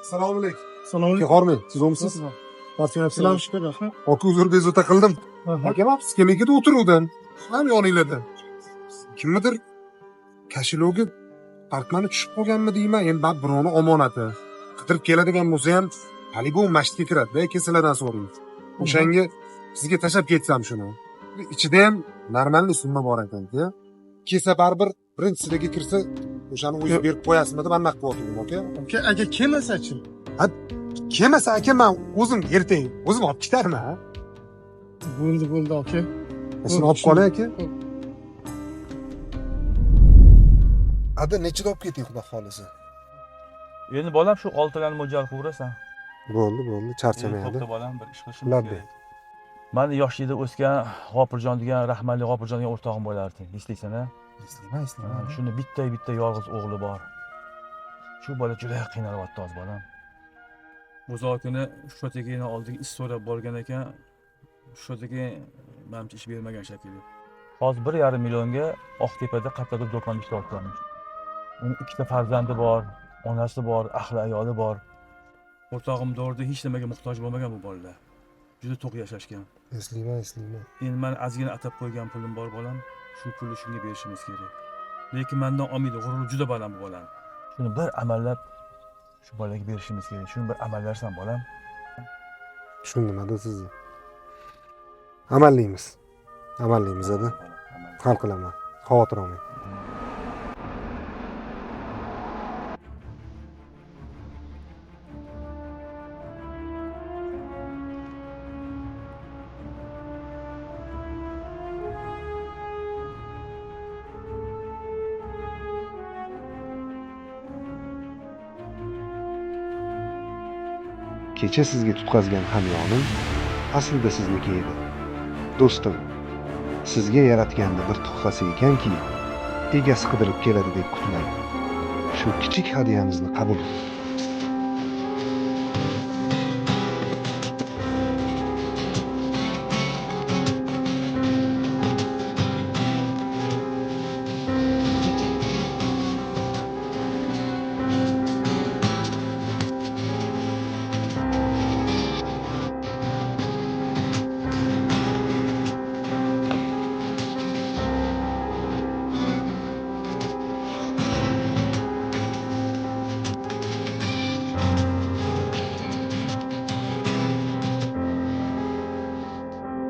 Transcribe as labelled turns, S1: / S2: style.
S1: Assalomu alaykum.
S2: Assalomu alaykum.
S1: Hormang, siz o'msiz?
S2: Sizlar shukr, rahmat.
S1: Aka uzr bezovta qildim. Aka men skameyada o'tiruvdim. Ham yoninglarda. Kimnidir kashilovga parkmani tushib qolganmi deyman. Endi bab birovni omonati. Qidirib keladigan bo'lsa ham poligon masjidga kiradi-da, kesalardan so'raymiz. O'shanga sizga tashab ketsam shuni. Ichida ham normalniy summa bor ekan-ku. Kelsa baribir birinchisiga kirsa, o'shani o'zi berib qo'yasizmi deb anaqa qilyaptim, aka.
S2: Aka kelmasa-chi?
S1: Ha, kelmasa aka men o'zim ertaga o'zim olib ketarman.
S2: Bo'ldi, aka.
S1: Siz olib qoling aka. Ada nechida olib keting, xudo xolisa.
S3: Endi bolam shu 6 dan mo'ljal qurasan.
S1: Bo'ldi, charchamaydi.
S3: To'xta bolam, bir ish qilishimiz
S1: Labbi.
S3: kerak. Mani yoshligida o'sgan G'ofurjon degan, rahmatli G'ofurjon degan o'rtog'im bo'lardi. Eslaysan-a?
S1: Eslayman.
S3: Shuni bitta yolg'iz o'g'li bor. Shu bola juda qiynalyapti hozir bolam. Bozor kuni shotegini oldiga ish so'rab borgan ekan, shotegi menimcha ish bermagan shekilli. Hozir 1,5 millionga Oqtepada qayerdadir do'kon ishlayotgan. Uning ikkita farzandi bor, onasi bor, ahli ayoli bor. O'rtog'im dorida hech nimaga muhtoj bo'lmagan bu bolalar. Juda to'q yashashgan.
S1: Eslayman.
S3: Endi men ozgina atab qo'ygan pulim bor bolam, shu pulni shunga berishimiz kerak. Lekin mendan olmaydi, g'ururi juda baland bu bolam. Shuni bir amallab shu bolaga berishimiz kerak. Shuni bir amallarsan bolam.
S1: Tushundim ada sizni. Amallaymiz ada. Hal qilaman. Xavotir olmang. Kecha sizga tutqazgan hamyonim aslida sizniki edi. Do'stim, sizga yaratganda bir tuhfasi ekanki, egasi qidirib keladi deb kutmang. Shu kichik hadyamizni qabul qiling.